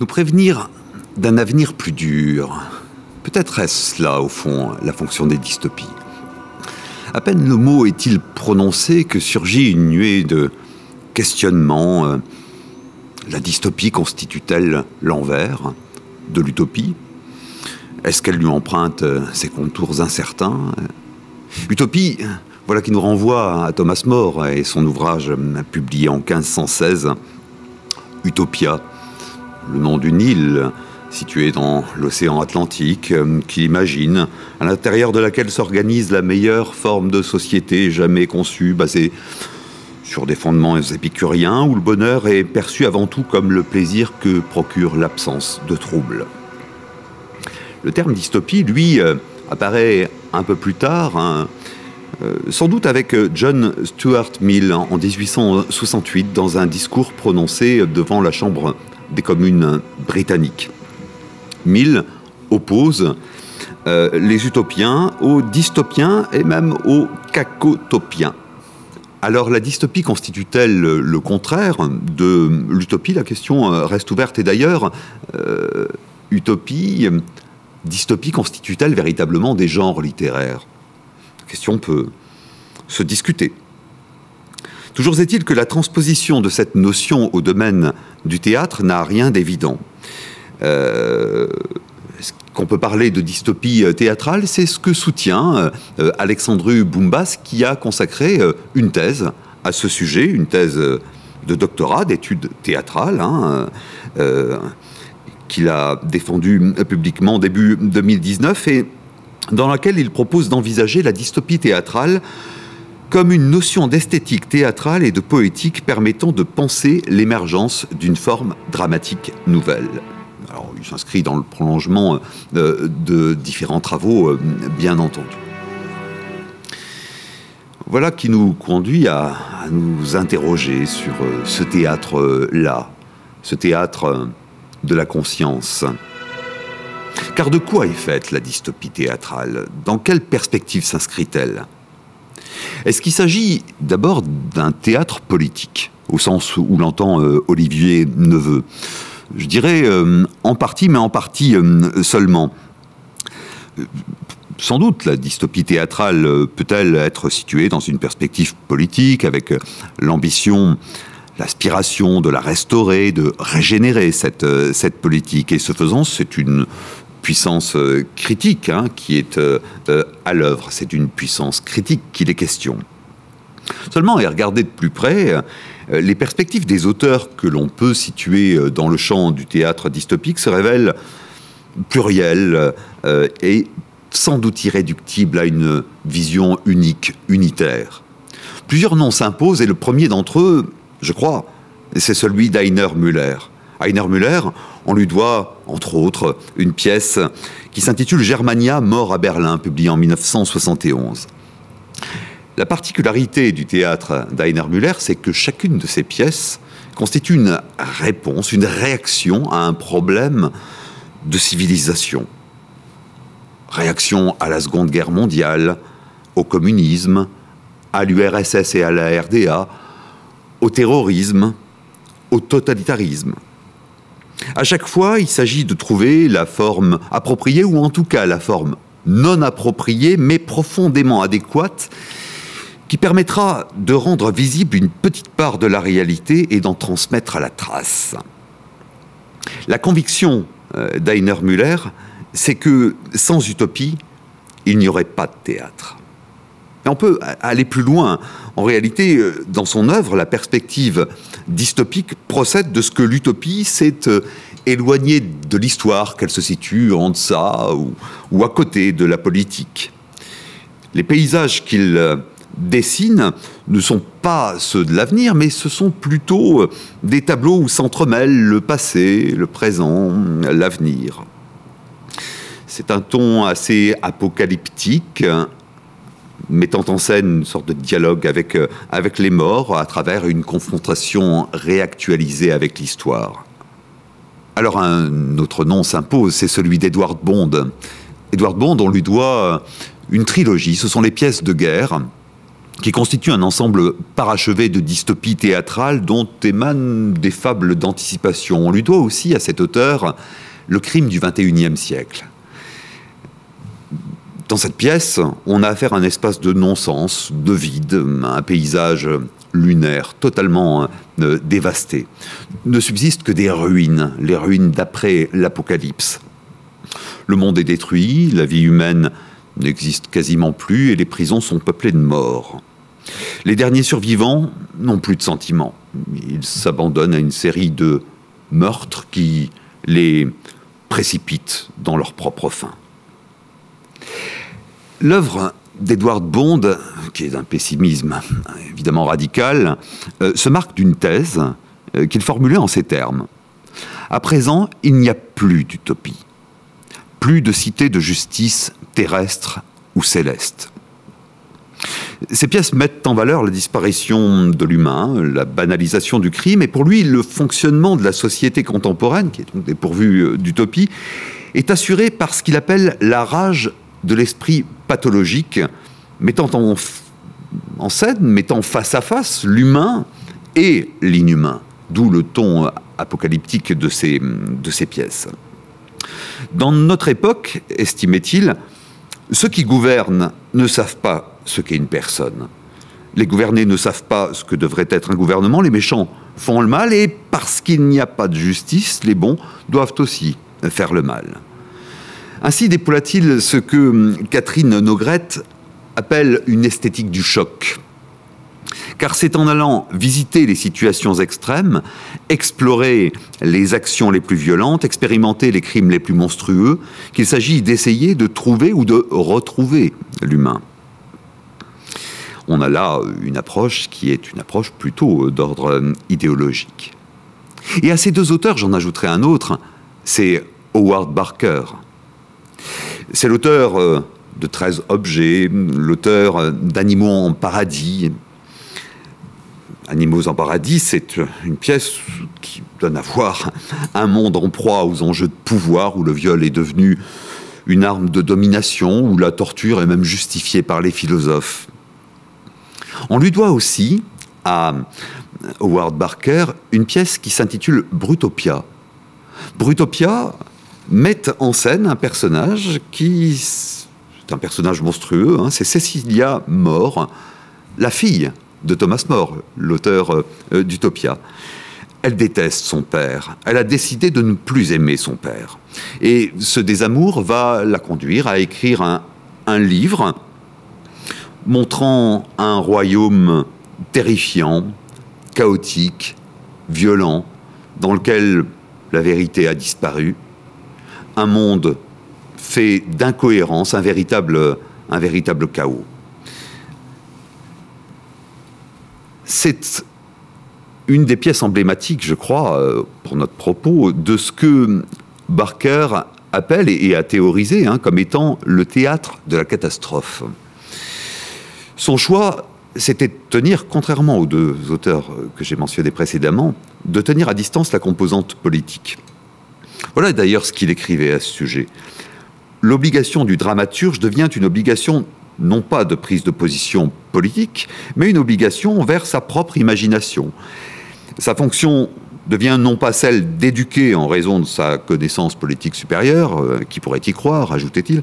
nous prévenir d'un avenir plus dur. Peut-être est-ce là, au fond, la fonction des dystopies. À peine le mot est-il prononcé que surgit une nuée de questionnements. La dystopie constitue-t-elle l'envers de l'utopie? Est-ce qu'elle lui emprunte ses contours incertains? Utopie, voilà qui nous renvoie à Thomas More et son ouvrage publié en 1516, Utopia, le nom d'une île située dans l'océan Atlantique, qu'il imagine, à l'intérieur de laquelle s'organise la meilleure forme de société jamais conçue, basée sur des fondements épicuriens, où le bonheur est perçu avant tout comme le plaisir que procure l'absence de troubles. Le terme dystopie, lui, apparaît un peu plus tard, sans doute avec John Stuart Mill en 1868, dans un discours prononcé devant la Chambre des communes britanniques. Mill oppose les utopiens aux dystopiens et même aux cacotopiens. Alors la dystopie constitue-t-elle le contraire de l'utopie? La question reste ouverte. Et d'ailleurs, utopie, dystopie constitue-t-elle véritablement des genres littéraires? La question peut se discuter. Toujours est-il que la transposition de cette notion au domaine du théâtre n'a rien d'évident. Est-ce qu'on peut parler de dystopie théâtrale? C'est ce que soutient Alexandru Boumbas, qui a consacré une thèse à ce sujet, une thèse de doctorat d'études théâtrales, qu'il a défendue publiquement début 2019, et dans laquelle il propose d'envisager la dystopie théâtrale comme une notion d'esthétique théâtrale et de poétique permettant de penser l'émergence d'une forme dramatique nouvelle. Alors, il s'inscrit dans le prolongement de différents travaux, bien entendu. Voilà qui nous conduit à nous interroger sur ce théâtre-là, ce théâtre de la conscience. Car de quoi est faite la dystopie théâtrale? Dans quelle perspective s'inscrit-elle? Est-ce qu'il s'agit d'abord d'un théâtre politique, au sens où l'entend Olivier Neveu? Je dirais en partie, mais en partie seulement. Sans doute, la dystopie théâtrale peut-elle être située dans une perspective politique, avec l'ambition, l'aspiration de la restaurer, de régénérer cette politique. Et ce faisant, c'est une puissance critique qui est à l'œuvre. C'est une puissance critique qu'il est question. Seulement, et regarder de plus près, les perspectives des auteurs que l'on peut situer dans le champ du théâtre dystopique se révèlent plurielles et sans doute irréductibles à une vision unique, unitaire. Plusieurs noms s'imposent et le premier d'entre eux, je crois, c'est celui d'Heiner Müller. Heiner Müller, on lui doit, entre autres, une pièce qui s'intitule Germania, mort à Berlin, publiée en 1971. La particularité du théâtre d'Heiner Müller, c'est que chacune de ces pièces constitue une réponse, une réaction à un problème de civilisation. Réaction à la Seconde Guerre mondiale, au communisme, à l'URSS et à la RDA, au terrorisme, au totalitarisme. À chaque fois, il s'agit de trouver la forme appropriée, ou en tout cas la forme non appropriée, mais profondément adéquate, qui permettra de rendre visible une petite part de la réalité et d'en transmettre à la trace. La conviction d'Heiner Müller, c'est que sans utopie, il n'y aurait pas de théâtre. Et on peut aller plus loin. En réalité, dans son œuvre, la perspective dystopique procède de ce que l'utopie s'est éloignée de l'histoire, qu'elle se situe en deçà ou à côté de la politique. Les paysages qu'il dessine ne sont pas ceux de l'avenir, mais ce sont plutôt des tableaux où s'entremêlent le passé, le présent, l'avenir. C'est un ton assez apocalyptique, mettant en scène une sorte de dialogue avec les morts à travers une confrontation réactualisée avec l'histoire. Alors un autre nom s'impose, c'est celui d'Edward Bond. Edward Bond, on lui doit une trilogie, ce sont les pièces de guerre, qui constitue un ensemble parachevé de dystopies théâtrales dont émanent des fables d'anticipation. On lui doit aussi, à cet auteur, le crime du XXIe siècle. Dans cette pièce, on a affaire à un espace de non-sens, de vide, un paysage lunaire, totalement dévasté. Ne subsistent que des ruines, les ruines d'après l'Apocalypse. Le monde est détruit, la vie humaine n'existe quasiment plus et les prisons sont peuplées de morts. Les derniers survivants n'ont plus de sentiments. Ils s'abandonnent à une série de meurtres qui les précipitent dans leur propre fin. L'œuvre d'Edward Bond, qui est d'un pessimisme évidemment radical, se marque d'une thèse qu'il formulait en ces termes. À présent, il n'y a plus d'utopie, plus de cité de justice terrestre ou céleste. Ces pièces mettent en valeur la disparition de l'humain, la banalisation du crime, et pour lui, le fonctionnement de la société contemporaine, qui est donc dépourvue d'utopie, est assuré par ce qu'il appelle la rage de l'esprit pathologique, mettant en scène, mettant face à face l'humain et l'inhumain, d'où le ton apocalyptique de ces pièces. Dans notre époque, estimait-il, ceux qui gouvernent ne savent pas ce qu'est une personne. Les gouvernés ne savent pas ce que devrait être un gouvernement, les méchants font le mal, et parce qu'il n'y a pas de justice, les bons doivent aussi faire le mal. Ainsi déploie-t-il ce que Catherine Nogrette appelle une esthétique du choc. Car c'est en allant visiter les situations extrêmes, explorer les actions les plus violentes, expérimenter les crimes les plus monstrueux, qu'il s'agit d'essayer de trouver ou de retrouver l'humain. On a là une approche qui est une approche plutôt d'ordre idéologique. Et à ces deux auteurs, j'en ajouterai un autre, c'est Howard Barker. C'est l'auteur de 13 objets, l'auteur d'Animaux en paradis. Animaux en paradis, c'est une pièce qui donne à voir un monde en proie aux enjeux de pouvoir, où le viol est devenu une arme de domination, où la torture est même justifiée par les philosophes. On lui doit aussi, à Howard Barker, une pièce qui s'intitule Brutopia. Brutopia met en scène un personnage qui est un personnage monstrueux, hein, c'est Cecilia More, la fille de Thomas More, l'auteur d'Utopia. Elle déteste son père. Elle a décidé de ne plus aimer son père. Et ce désamour va la conduire à écrire un livre montrant un royaume terrifiant, chaotique, violent, dans lequel la vérité a disparu. Un monde fait d'incohérence, un véritable chaos. C'est une des pièces emblématiques, je crois, pour notre propos, de ce que Barker appelle et a théorisé comme étant le théâtre de la catastrophe. Son choix, c'était de tenir, contrairement aux deux auteurs que j'ai mentionnés précédemment, de tenir à distance la composante politique. Voilà d'ailleurs ce qu'il écrivait à ce sujet. L'obligation du dramaturge devient une obligation non pas de prise de position politique, mais une obligation envers sa propre imagination. Sa fonction devient non pas celle d'éduquer en raison de sa connaissance politique supérieure, qui pourrait y croire, ajoutait-il,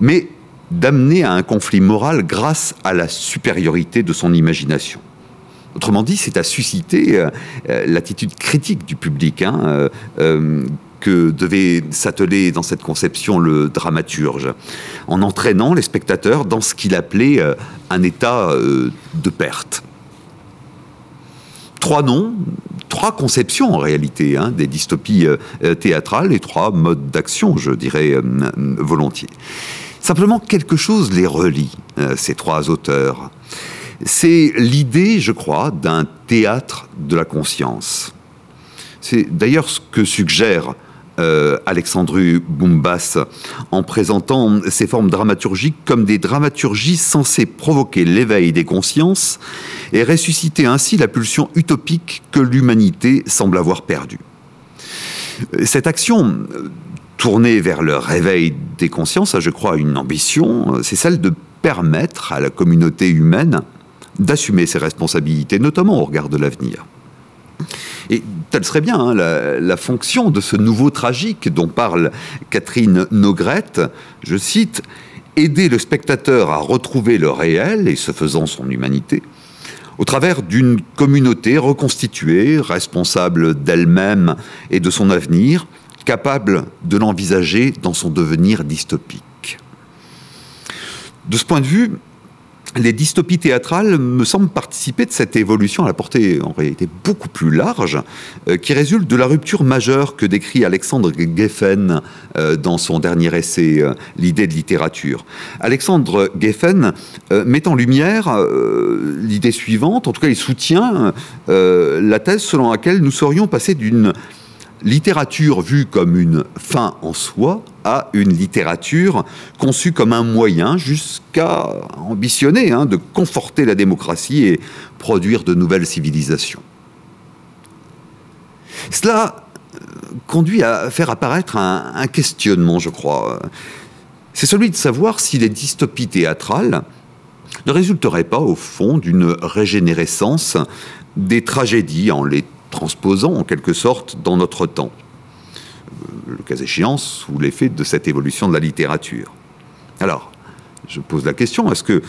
mais d'amener à un conflit moral grâce à la supériorité de son imagination. Autrement dit, c'est à susciter l'attitude critique du public que devait s'atteler dans cette conception le dramaturge, en entraînant les spectateurs dans ce qu'il appelait un état de perte. Trois noms, trois conceptions en réalité, des dystopies théâtrales et trois modes d'action, je dirais volontiers. Simplement, quelque chose les relie, ces trois auteurs. C'est l'idée, je crois, d'un théâtre de la conscience. C'est d'ailleurs ce que suggère Alexandru Bumbas en présentant ces formes dramaturgiques comme des dramaturgies censées provoquer l'éveil des consciences et ressusciter ainsi la pulsion utopique que l'humanité semble avoir perdue. Cette action tournée vers le réveil des consciences a, je crois, une ambition, c'est celle de permettre à la communauté humaine d'assumer ses responsabilités, notamment au regard de l'avenir. Et telle serait bien la fonction de ce nouveau tragique dont parle Catherine Nogrette, je cite, « aider le spectateur à retrouver le réel et, ce faisant, son humanité, au travers d'une communauté reconstituée, responsable d'elle-même et de son avenir, capable de l'envisager dans son devenir dystopique. » De ce point de vue, les dystopies théâtrales me semblent participer de cette évolution à la portée en réalité beaucoup plus large, qui résulte de la rupture majeure que décrit Alexandre Geffen dans son dernier essai « L'idée de littérature ». Alexandre Geffen met en lumière l'idée suivante, en tout cas il soutient la thèse selon laquelle nous serions passés d'une littérature vue comme une fin en soi à une littérature conçue comme un moyen jusqu'à ambitionner de conforter la démocratie et produire de nouvelles civilisations. Cela conduit à faire apparaître un questionnement, je crois. C'est celui de savoir si les dystopies théâtrales ne résulteraient pas, au fond, d'une régénérescence des tragédies en les transposant en quelque sorte dans notre temps, le cas échéant sous l'effet de cette évolution de la littérature. Alors, je pose la question, est-ce que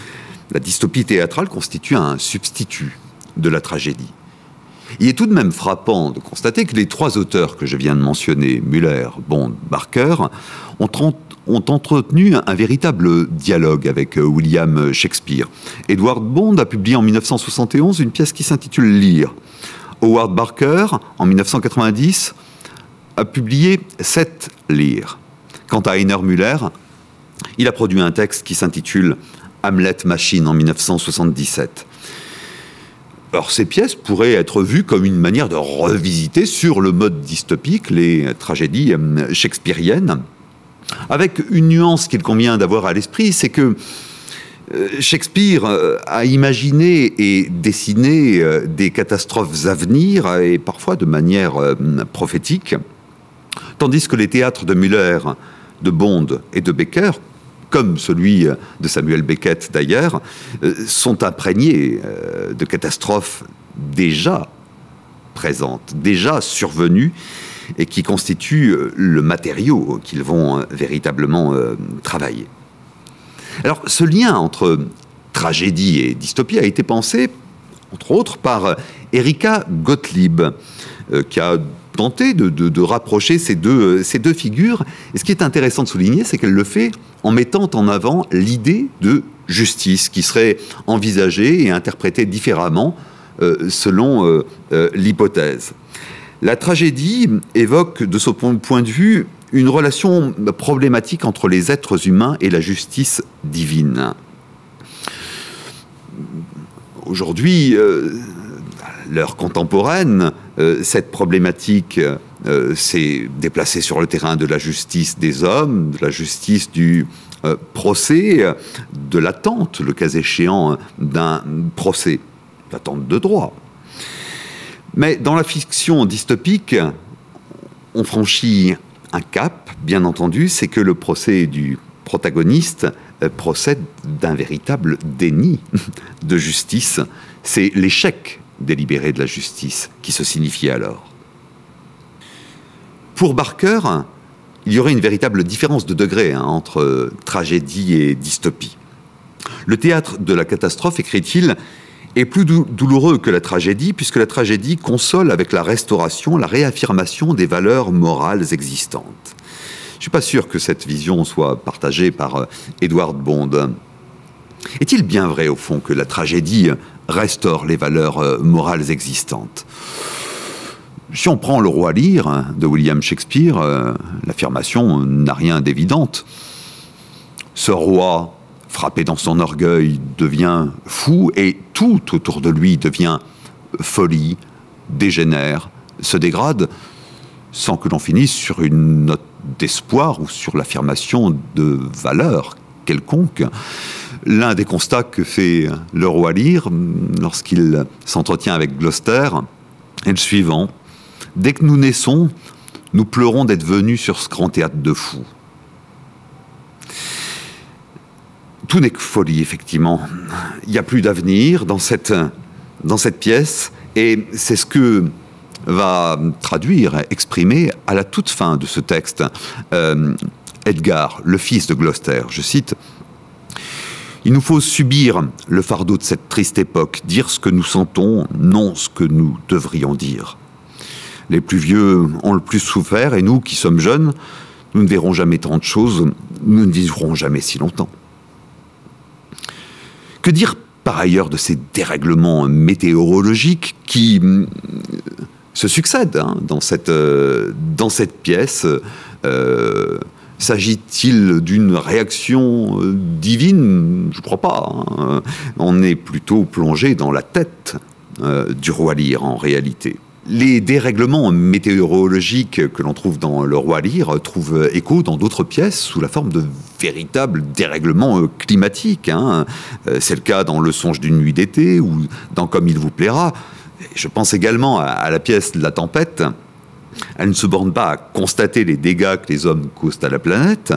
la dystopie théâtrale constitue un substitut de la tragédie? Il est tout de même frappant de constater que les trois auteurs que je viens de mentionner, Müller, Bond, Barker, ont entretenu un véritable dialogue avec William Shakespeare. Edward Bond a publié en 1971 une pièce qui s'intitule « Lear ». Howard Barker, en 1990, a publié 7 Lear. Quant à Heiner Müller, il a produit un texte qui s'intitule Hamlet Machine en 1977. Alors ces pièces pourraient être vues comme une manière de revisiter sur le mode dystopique les tragédies shakespeariennes, avec une nuance qu'il convient d'avoir à l'esprit, c'est que Shakespeare a imaginé et dessiné des catastrophes à venir, et parfois de manière prophétique, tandis que les théâtres de Müller, de Bond et de Becker, comme celui de Samuel Beckett d'ailleurs, sont imprégnés de catastrophes déjà présentes, déjà survenues, et qui constituent le matériau qu'ils vont véritablement travailler. Alors, ce lien entre tragédie et dystopie a été pensé, entre autres, par Erika Gottlieb, qui a tenté de rapprocher ces deux figures. Et ce qui est intéressant de souligner, c'est qu'elle le fait en mettant en avant l'idée de justice qui serait envisagée et interprétée différemment selon l'hypothèse. La tragédie évoque, de ce point de vue, une relation problématique entre les êtres humains et la justice divine. Aujourd'hui, à l'heure contemporaine, cette problématique s'est déplacée sur le terrain de la justice des hommes, de la justice du procès, de l'attente, le cas échéant, d'un procès, l'attente de droit. Mais dans la fiction dystopique, on franchit un cap, bien entendu, c'est que le procès du protagoniste procède d'un véritable déni de justice. C'est l'échec délibéré de la justice qui se signifie alors. Pour Barker, il y aurait une véritable différence de degré entre tragédie et dystopie. Le théâtre de la catastrophe, écrit-il, est plus douloureux que la tragédie, puisque la tragédie console avec la restauration, la réaffirmation des valeurs morales existantes. Je ne suis pas sûr que cette vision soit partagée par Edward Bond. Est-il bien vrai, au fond, que la tragédie restaure les valeurs morales existantes? Si on prend Le Roi Lear de William Shakespeare, l'affirmation n'a rien d'évidente. Ce roi, frappé dans son orgueil, devient fou et tout autour de lui devient folie, dégénère, se dégrade, sans que l'on finisse sur une note d'espoir ou sur l'affirmation de valeur quelconque. L'un des constats que fait le roi Lear lorsqu'il s'entretient avec Gloucester est le suivant. Dès que nous naissons, nous pleurons d'être venus sur ce grand théâtre de fous. Tout n'est que folie, effectivement. Il n'y a plus d'avenir dans cette pièce, et c'est ce que va traduire, exprimer à la toute fin de ce texte Edgar, le fils de Gloucester. Je cite: « Il nous faut subir le fardeau de cette triste époque, dire ce que nous sentons, non ce que nous devrions dire. Les plus vieux ont le plus souffert, et nous qui sommes jeunes, nous ne verrons jamais tant de choses, nous ne vivrons jamais si longtemps. » Que dire par ailleurs de ces dérèglements météorologiques qui se succèdent dans cette pièce? S'agit-il d'une réaction divine? Je ne crois pas. On est plutôt plongé dans la tête du roi Lear, en réalité. Les dérèglements météorologiques que l'on trouve dans le roi Lear trouvent écho dans d'autres pièces sous la forme de véritables dérèglements climatiques. C'est le cas dans Le songe d'une nuit d'été ou dans Comme il vous plaira. Je pense également à la pièce La tempête. Elle ne se borne pas à constater les dégâts que les hommes causent à la planète,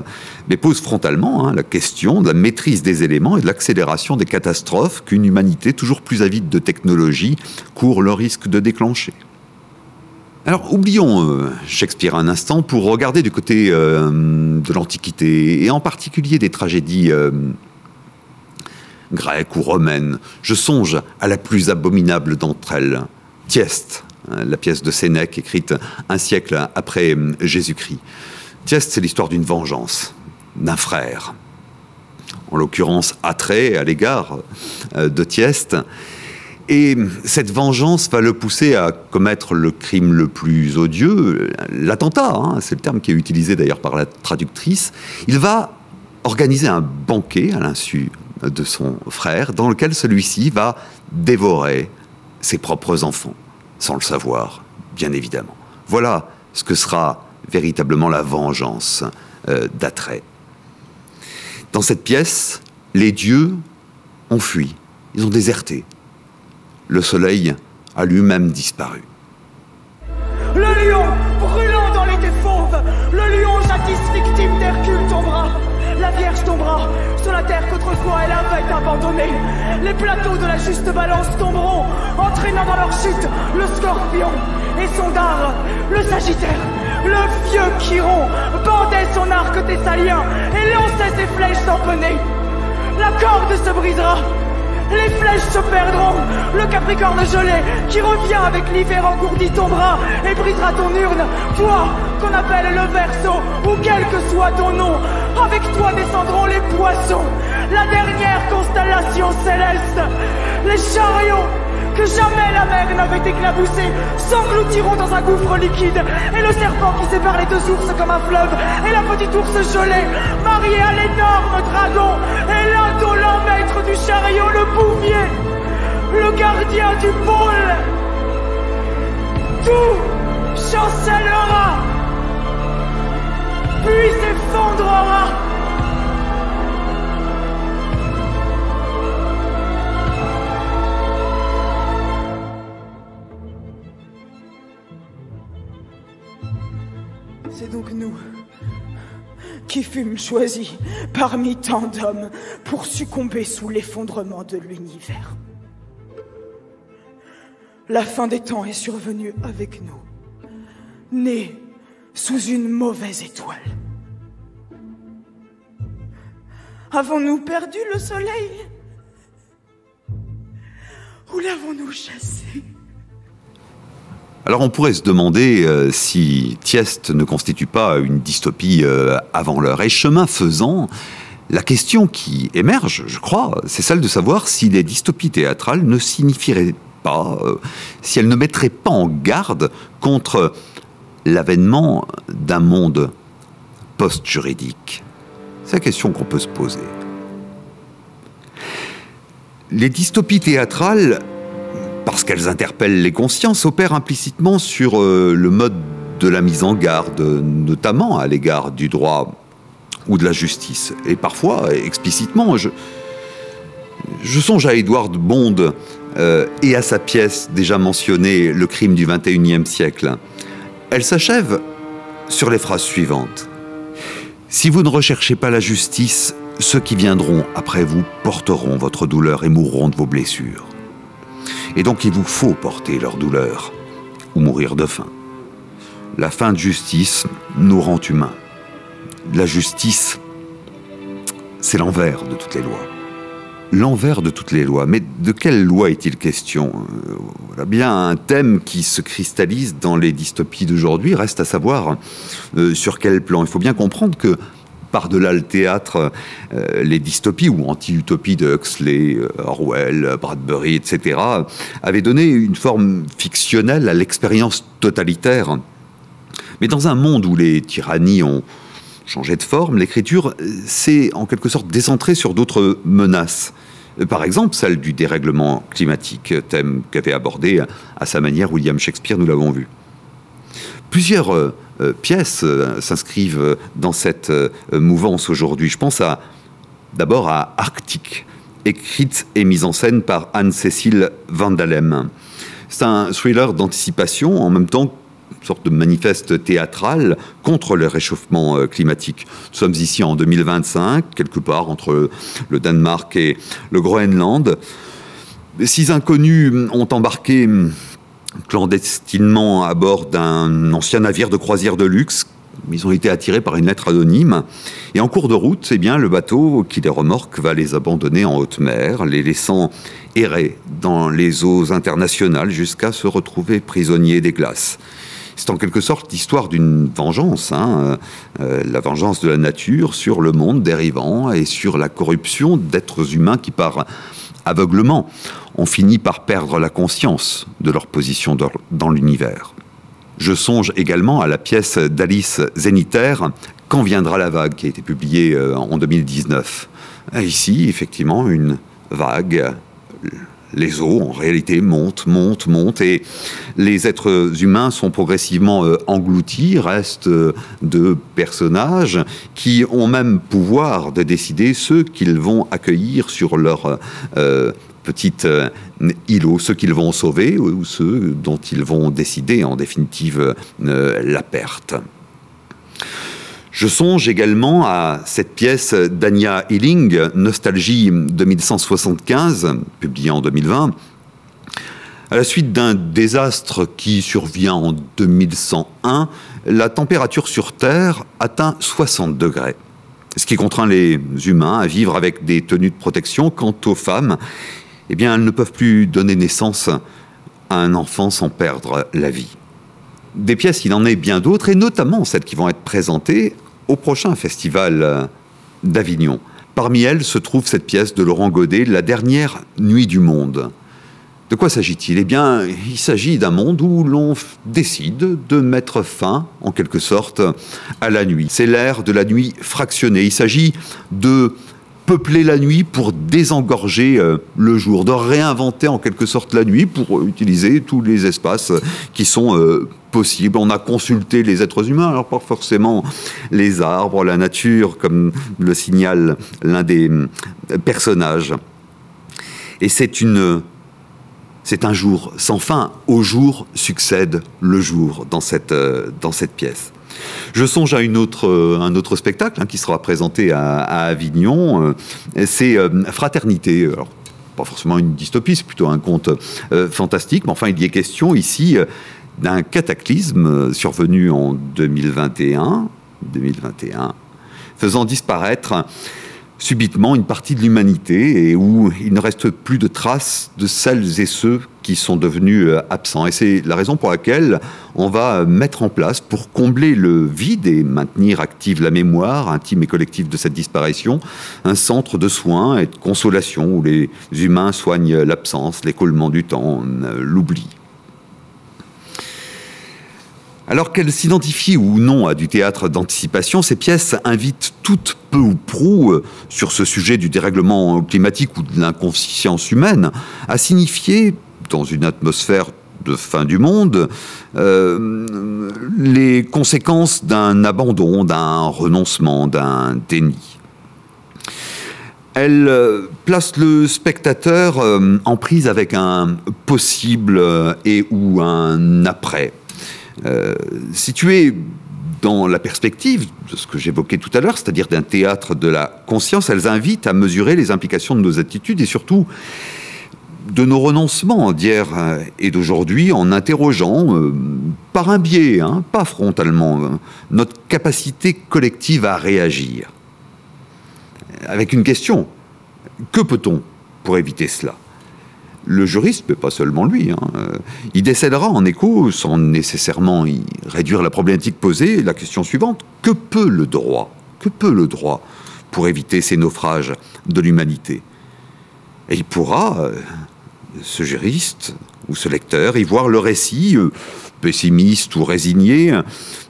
mais pose frontalement la question de la maîtrise des éléments et de l'accélération des catastrophes qu'une humanité toujours plus avide de technologie court le risque de déclencher. Alors, oublions Shakespeare un instant pour regarder du côté de l'Antiquité, et en particulier des tragédies grecques ou romaines. Je songe à la plus abominable d'entre elles, Thyeste, la pièce de Sénèque écrite un siècle après Jésus-Christ. Thyeste, c'est l'histoire d'une vengeance, d'un frère, en l'occurrence Atrée à l'égard de Thyeste. Et cette vengeance va le pousser à commettre le crime le plus odieux, l'attentat, c'est le terme qui est utilisé d'ailleurs par la traductrice. Il va organiser un banquet à l'insu de son frère, dans lequel celui-ci va dévorer ses propres enfants, sans le savoir, bien évidemment. Voilà ce que sera véritablement la vengeance d'Atrée. Dans cette pièce, les dieux ont fui, ils ont déserté. Le soleil a lui-même disparu. Le lion brûlant dans l'été fauve, le lion jadis victime d'Hercule tombera. La Vierge tombera sur la terre qu'autrefois elle avait abandonnée. Les plateaux de la juste balance tomberont, entraînant dans leur chute le scorpion et son dard, le sagittaire. Le vieux Chiron bandait son arc thessalien et lançait ses flèches empennées. La corde se brisera, les flèches se perdront, le capricorne gelé qui revient avec l'hiver engourdi tombera et brisera ton urne, toi qu'on appelle le Verseau, ou quel que soit ton nom. Avec toi descendront les poissons, la dernière constellation céleste. Les chariots que jamais la mer n'avait éclaboussés s'engloutiront dans un gouffre liquide, et le serpent qui sépare les deux ours comme un fleuve, et la petite ours gelée, mariée à l'énorme dragon, et l'indolent maître du chariot, le bouvier, le gardien du pôle. Tout chancellera, puis s'effondrera. C'est donc nous qui fûmes choisis parmi tant d'hommes pour succomber sous l'effondrement de l'univers. La fin des temps est survenue avec nous, nés sous une mauvaise étoile. Avons-nous perdu le soleil? Ou l'avons-nous chassé? Alors on pourrait se demander si Thyeste ne constitue pas une dystopie avant l'heure. Et chemin faisant, la question qui émerge, je crois, c'est celle de savoir si les dystopies théâtrales ne signifieraient pas, si elles ne mettraient pas en garde contre l'avènement d'un monde post-juridique. C'est la question qu'on peut se poser. Les dystopies théâtrales, parce qu'elles interpellent les consciences, opèrent implicitement sur le mode de la mise en garde, notamment à l'égard du droit ou de la justice. Et parfois, explicitement, je songe à Edward Bond et à sa pièce déjà mentionnée, Le crime du XXIe siècle. Elle s'achève sur les phrases suivantes. « Si vous ne recherchez pas la justice, Ceux qui viendront après vous porteront votre douleur et mourront de vos blessures. Et donc il vous faut porter leur douleur ou mourir de faim. La fin de justice nous rend humains. La justice, c'est l'envers de toutes les lois. L'envers de toutes les lois. Mais de quelle loi est-il question? Voilà bien un thème qui se cristallise dans les dystopies d'aujourd'hui. Reste à savoir sur quel plan. Il faut bien comprendre que par-delà le théâtre, les dystopies ou anti-utopies de Huxley, Orwell, Bradbury, etc., avaient donné une forme fictionnelle à l'expérience totalitaire. Mais dans un monde où les tyrannies ont changé de forme, l'écriture s'est en quelque sorte décentrée sur d'autres menaces. Par exemple, celle du dérèglement climatique, thème qu'avait abordé à sa manière William Shakespeare, nous l'avons vu. Plusieurs pièces s'inscrivent dans cette mouvance aujourd'hui. Je pense d'abord à Arctique, écrite et mise en scène par Anne-Cécile Van Dalem. C'est un thriller d'anticipation, en même temps une sorte de manifeste théâtral contre le réchauffement climatique. Nous sommes ici en 2025, quelque part entre le Danemark et le Groenland. 6 inconnus ont embarqué clandestinement à bord d'un ancien navire de croisière de luxe. Ils ont été attirés par une lettre anonyme. Et en cours de route, eh bien, le bateau qui les remorque va les abandonner en haute mer, les laissant errer dans les eaux internationales jusqu'à se retrouver prisonniers des glaces. C'est en quelque sorte l'histoire d'une vengeance, la vengeance de la nature sur le monde dérivant et sur la corruption d'êtres humains qui, par aveuglement, ont fini par perdre la conscience de leur position dans l'univers. Je songe également à la pièce d'Alice Zeniter, « Quand viendra la vague », qui a été publiée en 2019. Ici, effectivement, une vague. Les eaux, en réalité, montent, et les êtres humains sont progressivement engloutis. Restent 2 personnages qui ont même pouvoir de décider ceux qu'ils vont accueillir sur leur petite îlot, ceux qu'ils vont sauver ou ceux dont ils vont décider, en définitive, la perte. Je songe également à cette pièce d'Anya Hilling, Nostalgie 2175, publiée en 2020. À la suite d'un désastre qui survient en 2101, la température sur Terre atteint 60 degrés, ce qui contraint les humains à vivre avec des tenues de protection. Quant aux femmes, eh bien, elles ne peuvent plus donner naissance à un enfant sans perdre la vie. Des pièces, il en est bien d'autres, et notamment celles qui vont être présentées au prochain festival d'Avignon. Parmi elles se trouve cette pièce de Laurent Godet, La dernière nuit du monde. De quoi s'agit-il? Eh bien, il s'agit d'un monde où l'on décide de mettre fin, en quelque sorte, à la nuit. C'est l'ère de la nuit fractionnée. Il s'agit de peupler la nuit pour désengorger le jour, de réinventer en quelque sorte la nuit pour utiliser tous les espaces qui sont possibles. On a consulté les êtres humains, alors pas forcément les arbres, la nature, comme le signale l'un des personnages. Et c'est un jour sans fin. Au jour succède le jour dans cette pièce. Je songe à un autre spectacle qui sera présenté à Avignon, c'est Fraternité. Alors, pas forcément une dystopie, c'est plutôt un conte fantastique, mais enfin il y est question ici d'un cataclysme survenu en 2021, faisant disparaître subitement une partie de l'humanité et où il ne reste plus de traces de celles et ceux qui sont devenus absents. Et c'est la raison pour laquelle on va mettre en place, pour combler le vide et maintenir active la mémoire intime et collective de cette disparition, un centre de soins et de consolation où les humains soignent l'absence, l'écoulement du temps, l'oubli. Alors qu'elles s'identifient ou non à du théâtre d'anticipation, ces pièces invitent toutes peu ou prou, sur ce sujet du dérèglement climatique ou de l'inconscience humaine, à signifier, dans une atmosphère de fin du monde, les conséquences d'un abandon, d'un renoncement, d'un déni. Elle place le spectateur en prise avec un possible et ou un après. Situé dans la perspective de ce que j'évoquais tout à l'heure, c'est-à-dire d'un théâtre de la conscience, elles invitent à mesurer les implications de nos attitudes et surtout de nos renoncements d'hier et d'aujourd'hui en interrogeant, par un biais, pas frontalement, notre capacité collective à réagir. Avec une question, que peut-on pour éviter cela ? Le juriste, mais pas seulement lui, il décèlera en écho, sans nécessairement y réduire la problématique posée, la question suivante, que peut le droit ? Que peut le droit pour éviter ces naufrages de l'humanité ? Et il pourra, ce juriste ou ce lecteur, y voir le récit, pessimiste ou résigné,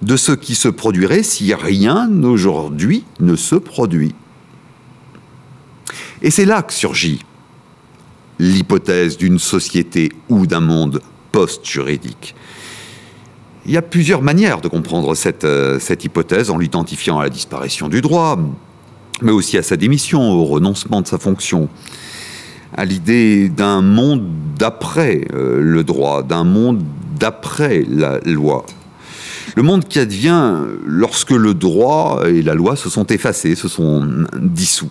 de ce qui se produirait si rien aujourd'hui ne se produit. Et c'est là que surgit l'hypothèse d'une société ou d'un monde post-juridique. Il y a plusieurs manières de comprendre cette hypothèse en l'identifiant à la disparition du droit, mais aussi à sa démission, au renoncement de sa fonction, à l'idée d'un monde d'après le droit, d'un monde d'après la loi. Le monde qui advient lorsque le droit et la loi se sont effacés, se sont dissous.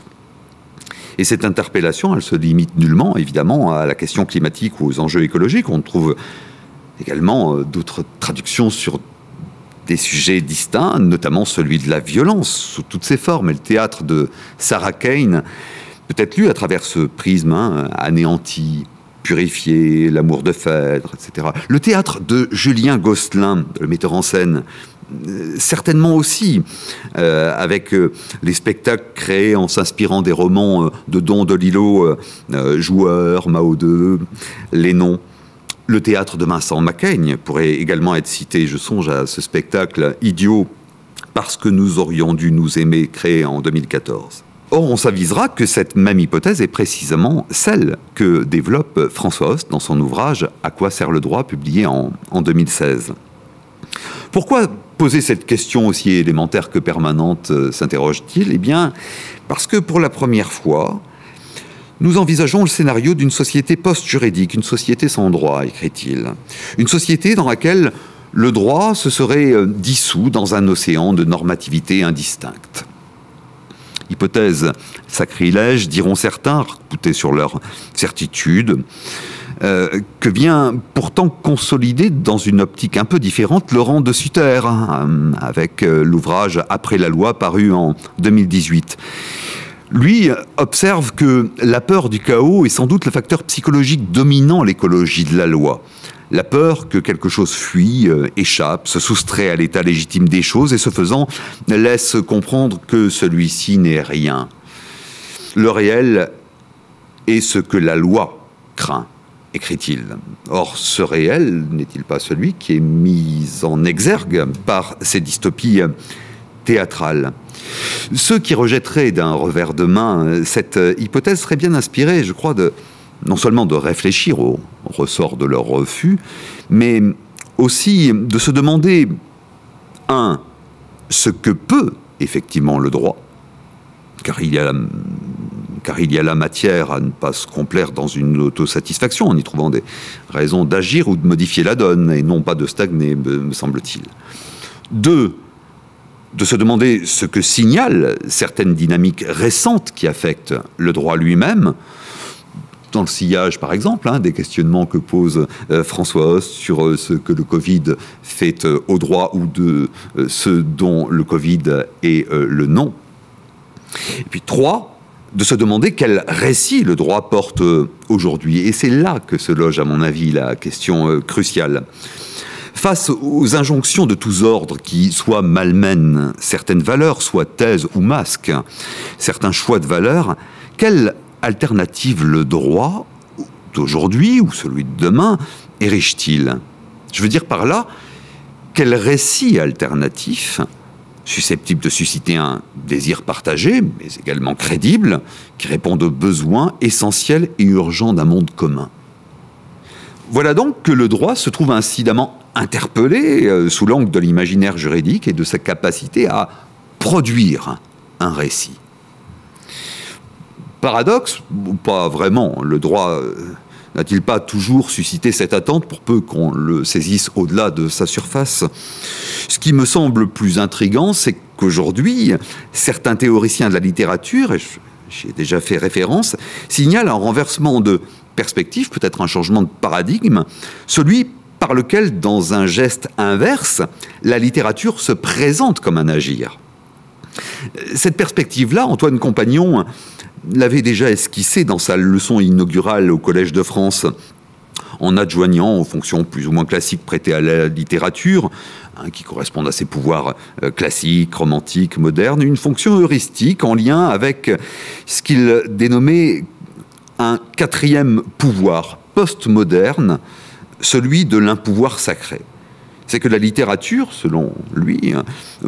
Et cette interpellation, elle se limite nullement, évidemment, à la question climatique ou aux enjeux écologiques. On trouve également d'autres traductions sur des sujets distincts, notamment celui de la violence sous toutes ses formes. Et le théâtre de Sarah Kane peut être lu à travers ce prisme anéanti, purifié, l'amour de Phèdre, etc. Le théâtre de Julien Gosselin, le metteur en scène, certainement aussi, avec les spectacles créés en s'inspirant des romans de Don DeLillo, Joueur, Mao II, Les Noms. Le théâtre de Vincent Macaigne pourrait également être cité. Je songe à ce spectacle idiot, Parce que nous aurions dû nous aimer, créé en 2014. Or, on s'avisera que cette même hypothèse est précisément celle que développe François Host dans son ouvrage « À quoi sert le droit ?», publié en 2016. Pourquoi poser cette question aussi élémentaire que permanente, s'interroge-t-il ? Eh bien, parce que pour la première fois, nous envisageons le scénario d'une société post-juridique, une société sans droit, écrit-il. Une société dans laquelle le droit se serait dissous dans un océan de normativité indistincte. Hypothèse sacrilège, diront certains, recoutés sur leur certitude, que vient pourtant consolider dans une optique un peu différente Laurent de Sutter, avec l'ouvrage « Après la loi » paru en 2018. Lui observe que la peur du chaos est sans doute le facteur psychologique dominant l'écologie de la loi. La peur que quelque chose fuit, échappe, se soustrait à l'état légitime des choses et ce faisant laisse comprendre que celui-ci n'est rien. Le réel est ce que la loi craint, écrit-il. Or, ce réel n'est-il pas celui qui est mis en exergue par ces dystopies théâtrales ? Ceux qui rejetteraient d'un revers de main cette hypothèse seraient bien inspirés, je crois, non seulement de réfléchir au ressort de leur refus, mais aussi de se demander, ce que peut effectivement le droit, car il y a la matière à ne pas se complaire dans une autosatisfaction en y trouvant des raisons d'agir ou de modifier la donne, et non pas de stagner, me semble-t-il. 2, de se demander ce que signalent certaines dynamiques récentes qui affectent le droit lui-même, dans le sillage, par exemple, des questionnements que pose François Host sur ce que le Covid fait au droit ou de ce dont le Covid est le nom. Et puis 3, de se demander quel récit le droit porte aujourd'hui. Et c'est là que se loge, à mon avis, la question cruciale. Face aux injonctions de tous ordres qui soit malmènent certaines valeurs, soit taisent ou masquent certains choix de valeurs, quelle alternative le droit d'aujourd'hui ou celui de demain érige-t-il ? Je veux dire par là, quel récit alternatif, susceptible de susciter un désir partagé, mais également crédible, qui réponde aux besoins essentiels et urgents d'un monde commun ? Voilà donc que le droit se trouve incidemment interpellé sous l'angle de l'imaginaire juridique et de sa capacité à produire un récit. Paradoxe, ou pas vraiment, le droit n'a-t-il pas toujours suscité cette attente pour peu qu'on le saisisse au-delà de sa surface? Ce qui me semble plus intriguant, c'est qu'aujourd'hui, certains théoriciens de la littérature, et j'y ai déjà fait référence, signalent un renversement de perspective, peut-être un changement de paradigme, celui par lequel, dans un geste inverse, la littérature se présente comme un agir. Cette perspective-là, Antoine Compagnon l'avait déjà esquissée dans sa leçon inaugurale au Collège de France, en adjoignant aux fonctions plus ou moins classiques prêtées à la littérature, qui correspondent à ses pouvoirs classiques, romantiques, modernes, une fonction heuristique en lien avec ce qu'il dénommait un quatrième pouvoir postmoderne, celui de l'impouvoir sacré. C'est que la littérature, selon lui,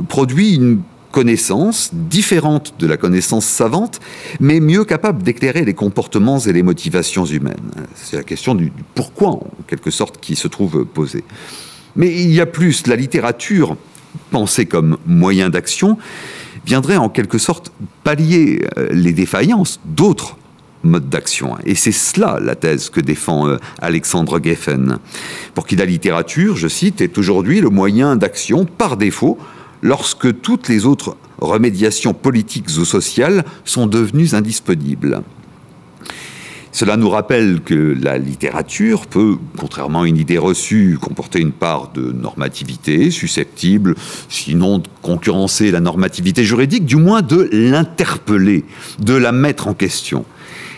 produit une connaissance différente de la connaissance savante, mais mieux capable d'éclairer les comportements et les motivations humaines. C'est la question du pourquoi, en quelque sorte, qui se trouve posée. Mais il y a plus, la littérature, pensée comme moyen d'action, viendrait en quelque sorte pallier les défaillances d'autres modes d'action. Et c'est cela la thèse que défend Alexandre Geffen, pour qui la littérature, je cite, est aujourd'hui le moyen d'action par défaut lorsque toutes les autres remédiations politiques ou sociales sont devenues indisponibles. Cela nous rappelle que la littérature peut, contrairement à une idée reçue, comporter une part de normativité, susceptible, sinon de concurrencer la normativité juridique, du moins de l'interpeller, de la mettre en question.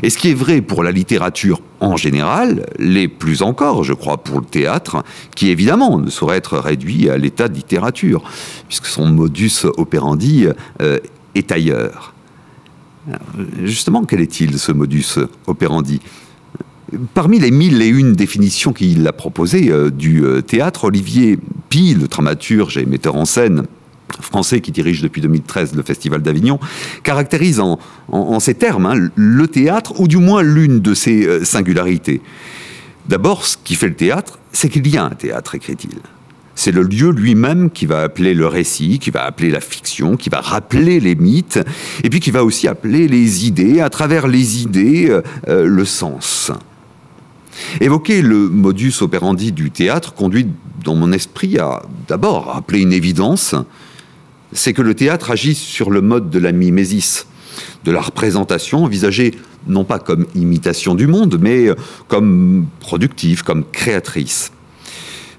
Et ce qui est vrai pour la littérature en général, l'est plus encore, je crois, pour le théâtre, qui évidemment ne saurait être réduit à l'état de littérature, puisque son modus operandi est ailleurs. Alors, justement, quel est-il, ce modus operandi? Parmi les 1001 définitions qu'il a proposées du théâtre, Olivier Py, le dramaturge et metteur en scène français qui dirige depuis 2013 le Festival d'Avignon, caractérise en ces termes le théâtre, ou du moins l'une de ses singularités. D'abord, ce qui fait le théâtre, c'est qu'il y a un théâtre, écrit-il. C'est le lieu lui-même qui va appeler le récit, qui va appeler la fiction, qui va rappeler les mythes, et puis qui va aussi appeler les idées, à travers les idées, le sens. Évoquer le modus operandi du théâtre conduit dans mon esprit à d'abord rappeler une évidence, c'est que le théâtre agit sur le mode de la mimésis, de la représentation envisagée non pas comme imitation du monde, mais comme productive, comme créatrice.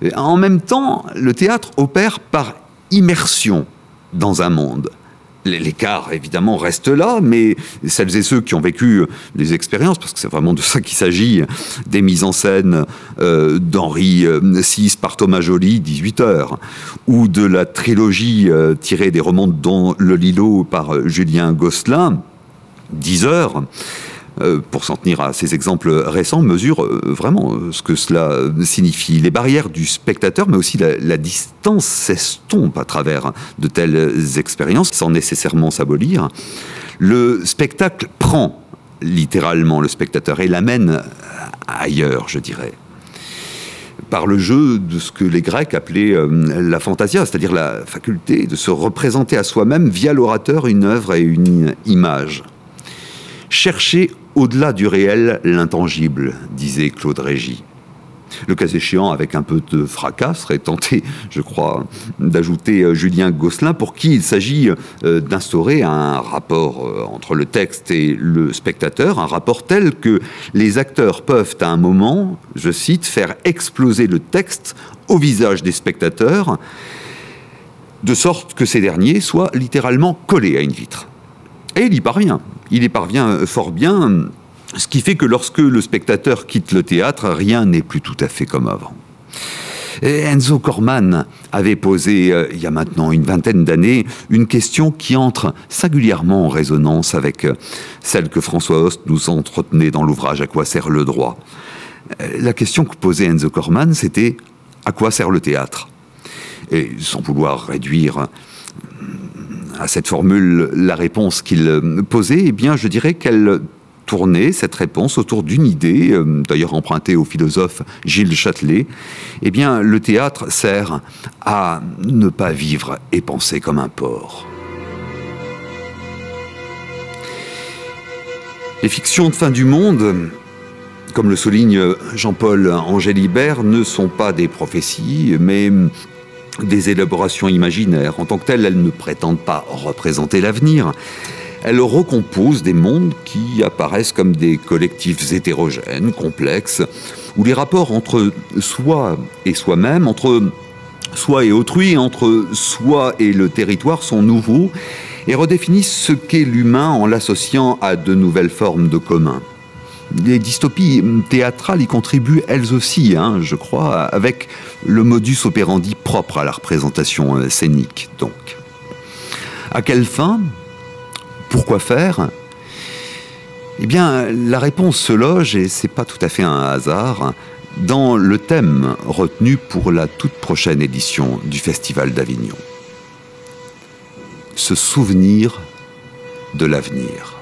Et en même temps, le théâtre opère par immersion dans un monde. L'écart, évidemment, reste là, mais celles et ceux qui ont vécu les expériences, parce que c'est vraiment de ça qu'il s'agit, des mises en scène d'Henri VI par Thomas Joly, 18 heures, ou de la trilogie tirée des romans de Don Lelilo par Julien Gosselin, 10 heures, pour s'en tenir à ces exemples récents, mesure vraiment ce que cela signifie. Les barrières du spectateur, mais aussi la distance s'estompe à travers de telles expériences, sans nécessairement s'abolir. Le spectacle prend littéralement le spectateur et l'amène ailleurs, je dirais, par le jeu de ce que les Grecs appelaient la fantasia, c'est-à-dire la faculté de se représenter à soi-même via l'orateur une œuvre et une image. Chercher au-delà du réel l'intangible, disait Claude Régis. Le cas échéant, avec un peu de fracas, serait tenté, je crois, d'ajouter Julien Gosselin, pour qui il s'agit d'instaurer un rapport entre le texte et le spectateur, un rapport tel que les acteurs peuvent à un moment, je cite, faire exploser le texte au visage des spectateurs, de sorte que ces derniers soient littéralement collés à une vitre. Et il y parvient. Il y parvient fort bien, ce qui fait que lorsque le spectateur quitte le théâtre, rien n'est plus tout à fait comme avant. Et Enzo Corman avait posé, il y a maintenant une vingtaine d'années, une question qui entre singulièrement en résonance avec celle que François Host nous entretenait dans l'ouvrage « À quoi sert le droit ?» La question que posait Enzo Corman, c'était « À quoi sert le théâtre ?» Et sans vouloir réduire à cette formule la réponse qu'il posait, eh bien, je dirais qu'elle tournait, cette réponse, autour d'une idée, d'ailleurs empruntée au philosophe Gilles Châtelet. Eh bien, le théâtre sert à ne pas vivre et penser comme un porc. Les fictions de fin du monde comme le souligne Jean-Paul Angélibert, ne sont pas des prophéties, mais des élaborations imaginaires. En tant que telles, elles ne prétendent pas représenter l'avenir. Elles recomposent des mondes qui apparaissent comme des collectifs hétérogènes, complexes, où les rapports entre soi et soi-même, entre soi et autrui, entre soi et le territoire sont nouveaux et redéfinissent ce qu'est l'humain en l'associant à de nouvelles formes de commun. Les dystopies théâtrales y contribuent elles aussi, je crois, avec le modus operandi propre à la représentation scénique, donc. À quelle fin ? Pourquoi faire ? Eh bien, la réponse se loge, et c'est pas tout à fait un hasard, dans le thème retenu pour la toute prochaine édition du Festival d'Avignon. Se souvenir de l'avenir.